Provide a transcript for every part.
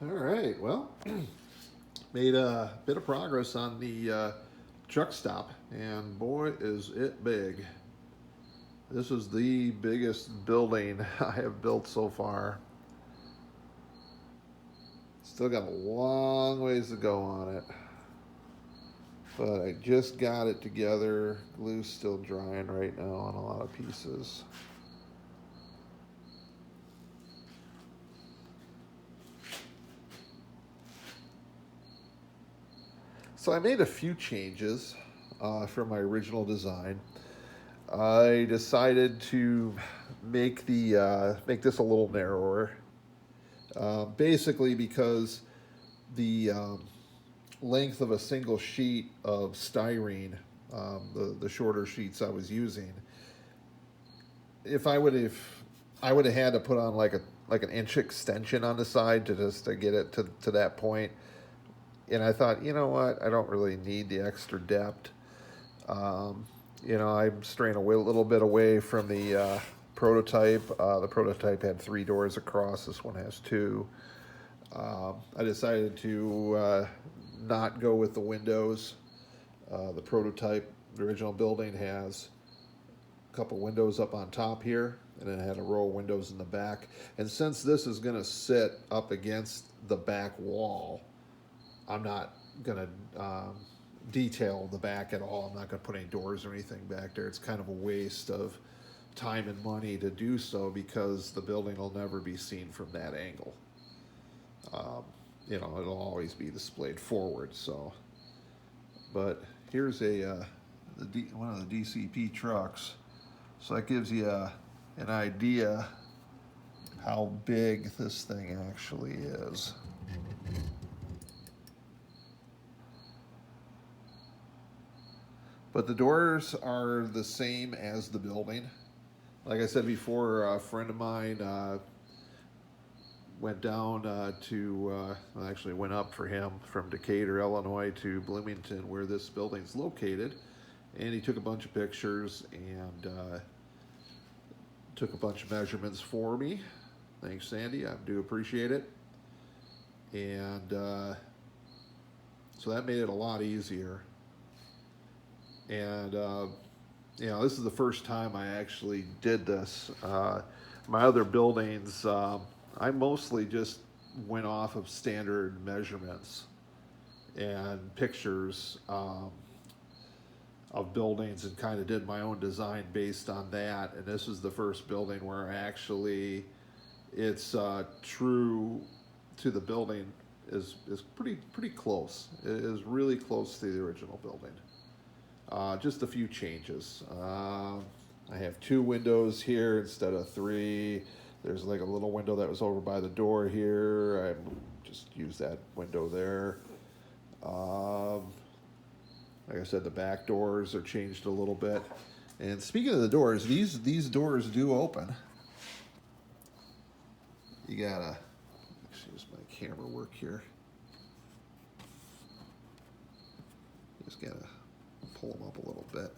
All right. Well, made a bit of progress on the truck stop, and boy, is it big. This is the biggest building I have built so far. Still got a long ways to go on it, but I just got it together. Glue's still drying right now on a lot of pieces. So I made a few changes from my original design. I decided to make this a little narrower, basically because the length of a single sheet of styrene, the shorter sheets I was using, if I would have had to put on like an inch extension on the side to get it to that point, and I thought, you know what, I don't really need the extra depth. Um, I'm straying away a little bit away from the prototype. The prototype had three doors across. This one has two. I decided to not go with the windows. The prototype, the original building has a couple windows up on top here, and then it had a row of windows in the back. And since this is going to sit up against the back wall, I'm not going to detail the back at all. I'm not going to put any doors or anything back there. It's kind of a waste of time and money to do so because the building will never be seen from that angle. Um, it'll always be displayed forward. So, but here's one of the DCP trucks. So that gives you an idea how big this thing actually is. But the doors are the same as the building. Like I said before, a friend of mine went down actually went up for him from Decatur, Illinois to Bloomington, where this building's located. And he took a bunch of pictures and took a bunch of measurements for me. Thanks, Sandy. I do appreciate it. And so that made it a lot easier. And this is the first time I actually did this. My other buildings, I mostly just went off of standard measurements and pictures of buildings and kind of did my own design based on that. And this is the first building where it's true to the building is pretty close. It is really close to the original building. Just a few changes. I have two windows here instead of three. There's like a little window that was over by the door here. I just used that window there. Like I said, the back doors are changed a little bit. And speaking of the doors, these doors do open. You gotta, excuse my camera work here. You just gotta pull them up a little bit.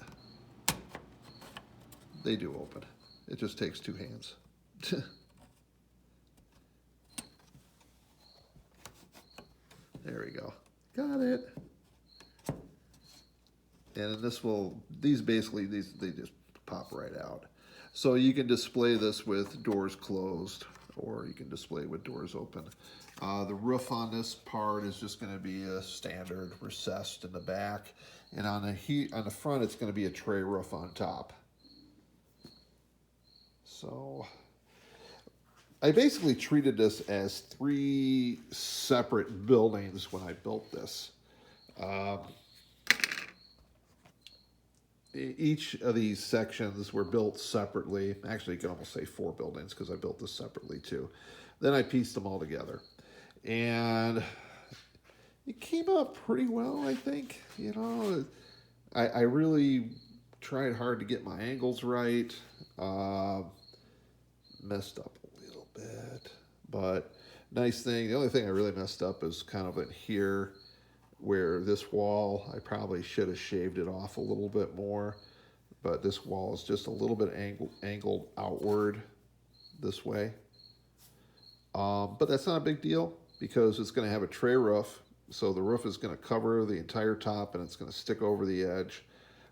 They do open. It just takes two hands. There we go. Got it. And these they just pop right out. So you can display this with doors closed, or you can display it with doors open. The roof on this part is just going to be a standard recessed in the back, and on the front it's going to be a tray roof on top. So I basically treated this as three separate buildings when I built this. Each of these sections were built separately. Actually, you can almost say four buildings because I built this separately too. Then I pieced them all together. And it came out pretty well, I think. I really tried hard to get my angles right. Messed up a little bit. But nice thing, the only thing I really messed up is kind of in here where this wall, I probably should have shaved it off a little bit more, but this wall is just a little bit angled outward this way. But that's not a big deal. because it's going to have a tray roof. So the roof is going to cover the entire top and it's going to stick over the edge.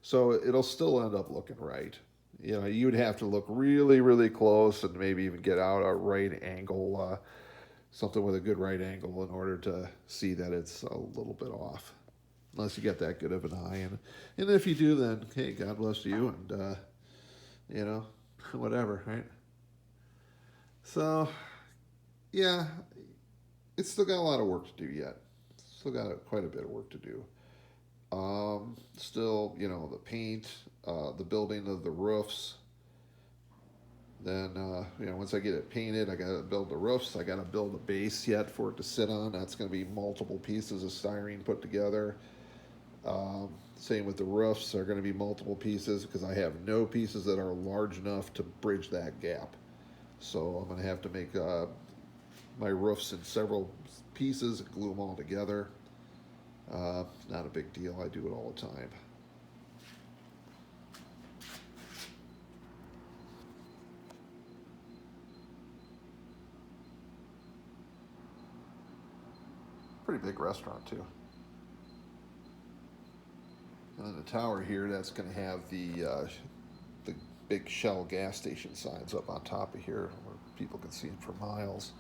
So it'll still end up looking right. You know, you'd have to look really, really close and maybe even get out a right angle, something with a good right angle in order to see that it's a little bit off. Unless you get that good of an eye. And if you do, then, hey, God bless you and, you know, whatever, right? So, yeah, it's still got a lot of work to do yet. Still got quite a bit of work to do. Still, you know, the paint, the building of the roofs. Then, you know, once I get it painted, I got to build the roofs. I got to build a base yet for it to sit on. That's going to be multiple pieces of styrene put together. Same with the roofs. They're going to be multiple pieces because I have no pieces that are large enough to bridge that gap. So I'm going to have to make my roofs in several pieces and glue them all together. Not a big deal. I do it all the time. Pretty big restaurant too. And then the tower here, that's going to have the big Shell gas station signs up on top of here where people can see them for miles.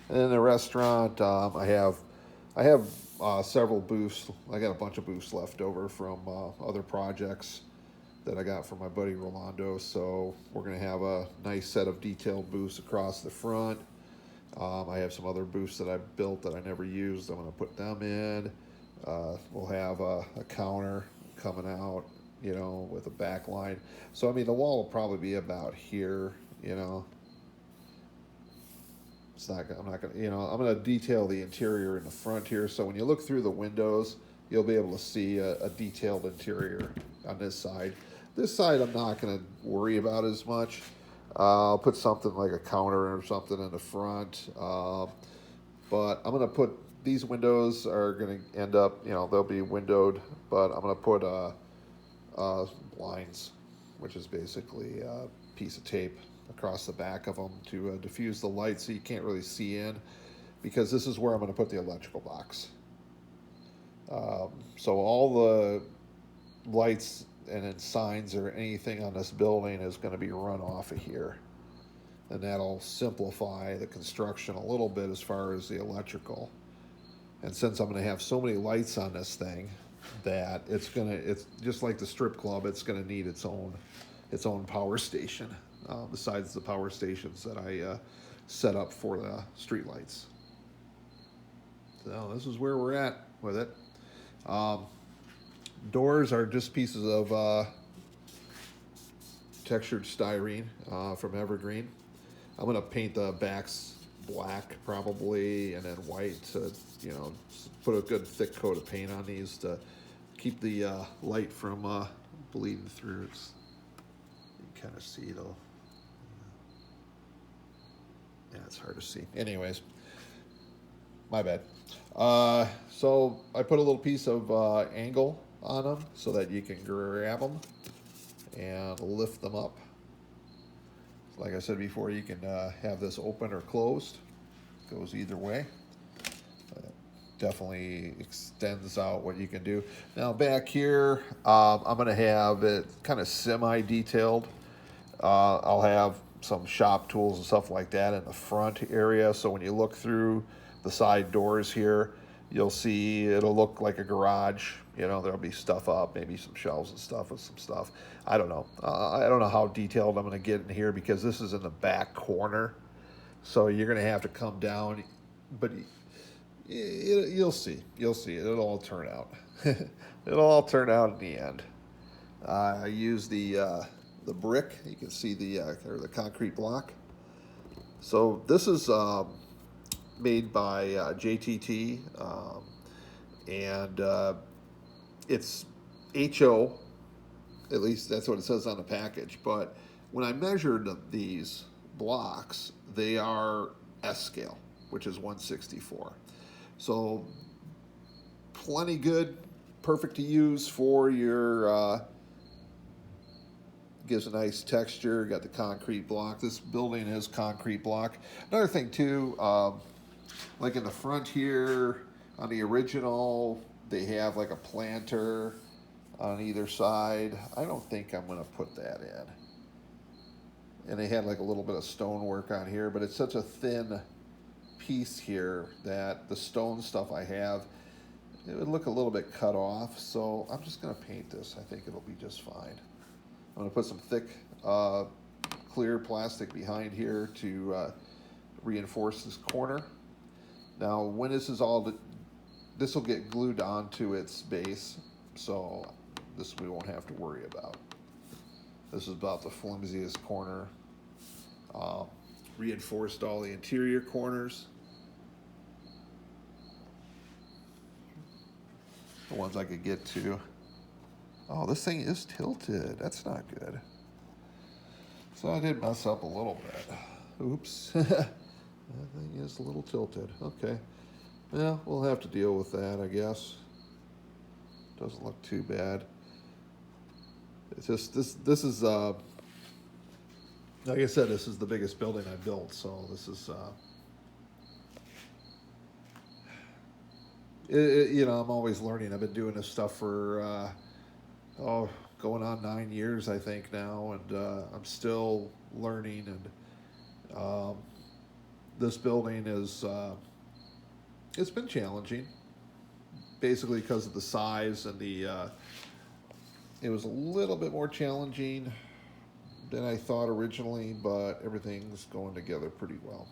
And then the restaurant, I have several booths. I got a bunch of booths left over from other projects that I got from my buddy Rolando. So we're going to have a nice set of detailed booths across the front. I have some other booths that I built that I never used. I'm going to put them in. We'll have a counter coming out, you know, with a back line. So, I mean, the wall will probably be about here, you know. I'm not going to, you know, I'm going to detail the interior in the front here. So when you look through the windows, you'll be able to see a detailed interior on this side. This side, I'm not going to worry about as much. I'll put something like a counter or something in the front. But I'm going to put, these windows are going to end up, you know, they'll be windowed, but I'm going to put blinds, which is basically a piece of tape across the back of them to diffuse the light so you can't really see in, because this is where I'm going to put the electrical box. So all the lights and then signs or anything on this building is going to be run off of here. And that'll simplify the construction a little bit as far as the electrical. And since I'm going to have so many lights on this thing, that it's just like the strip club, it's going to need its own power station, besides the power stations that I set up for the street lights. So this is where we're at with it. Doors are just pieces of textured styrene from Evergreen. I'm going to paint the backs black probably, and then white to, you know, put a good thick coat of paint on these to keep the light from bleeding through. You can kind of see though. Yeah, it's hard to see. Anyways, my bad. So I put a little piece of angle on them so that you can grab them and lift them up. Like I said before, you can have this open or closed. Goes either way. Definitely extends out what you can do. Now back here, I'm going to have it kind of semi-detailed. I'll have some shop tools and stuff like that in the front area. So when you look through the side doors here, you'll see it'll look like a garage. You know, there'll be stuff up, maybe some shelves and stuff with some stuff. I don't know. I don't know how detailed I'm going to get in here because this is in the back corner. So you're going to have to come down, but you'll see. You'll see. It'll all turn out. It'll all turn out in the end. I use the brick. You can see or the concrete block. So this is made by JTT, and it's HO. At least that's what it says on the package. But when I measured these blocks, they are S scale, which is 1/64. So plenty good, perfect to use for your, gives a nice texture. Got the concrete block. This building is concrete block. Another thing too, like in the front here on the original, they have like a planter on either side. I don't think I'm gonna put that in. And they had like a little bit of stonework on here, but it's such a thin piece here that the stone stuff I have, it would look a little bit cut off. So I'm just gonna paint this. I think it'll be just fine. I'm gonna put some thick clear plastic behind here to reinforce this corner. Now when this is all, this will get glued onto its base, so this we won't have to worry about. This is about the flimsiest corner. Reinforced all the interior corners. The ones I could get to. Oh, this thing is tilted. That's not good. So I did mess up a little bit. Oops. That thing is a little tilted. Okay. Yeah, we'll have to deal with that, I guess. Doesn't look too bad. It's just this is like I said, this is the biggest building I built, so this is you know, I'm always learning. I've been doing this stuff for going on 9 years, I think now, and I'm still learning. And this building is it's been challenging, basically because of the size and the. It was a little bit more challenging than I thought originally, but everything's going together pretty well.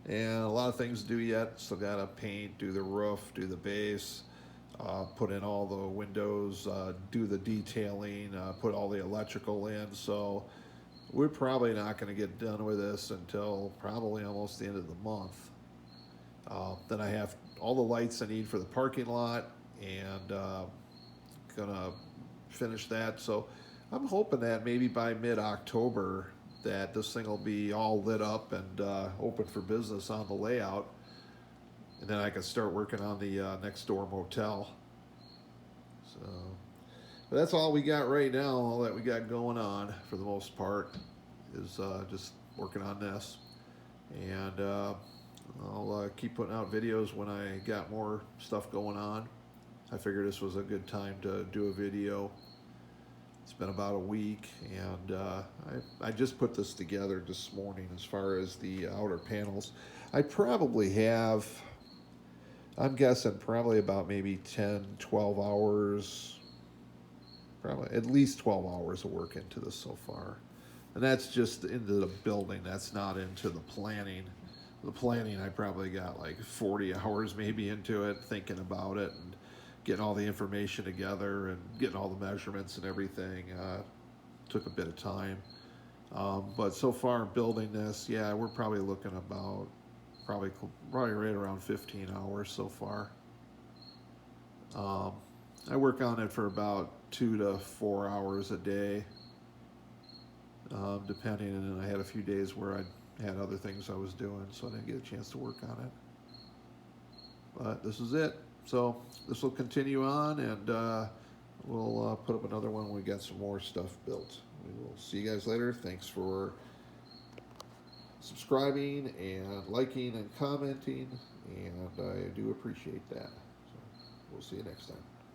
And a lot of things to do yet. Still got to paint, do the roof, do the base, put in all the windows, do the detailing, put all the electrical in. So we're probably not going to get done with this until probably almost the end of the month. Then I have all the lights I need for the parking lot, and gonna finish that. So I'm hoping that maybe by mid-October that this thing will be all lit up and open for business on the layout, and then I can start working on the next door motel. So but that's all we got right now. All that we got going on for the most part is just working on this, and I'll keep putting out videos when I got more stuff going on. I figured this was a good time to do a video. It's been about a week, and I just put this together this morning as far as the outer panels. I probably have, I'm guessing probably about maybe 10, 12 hours, probably at least 12 hours of work into this so far. And that's just into the building. That's not into the planning. The planning, I probably got like 40 hours maybe into it, thinking about it and getting all the information together and getting all the measurements and everything. Took a bit of time. But so far building this, yeah, we're probably looking about probably right around 15 hours so far. I work on it for about 2 to 4 hours a day, depending. And I had a few days where I had other things I was doing, so I didn't get a chance to work on it. But this is it. So this will continue on, and we'll put up another one when we get some more stuff built. We will see you guys later. Thanks for subscribing and liking and commenting, and I do appreciate that. So we'll see you next time.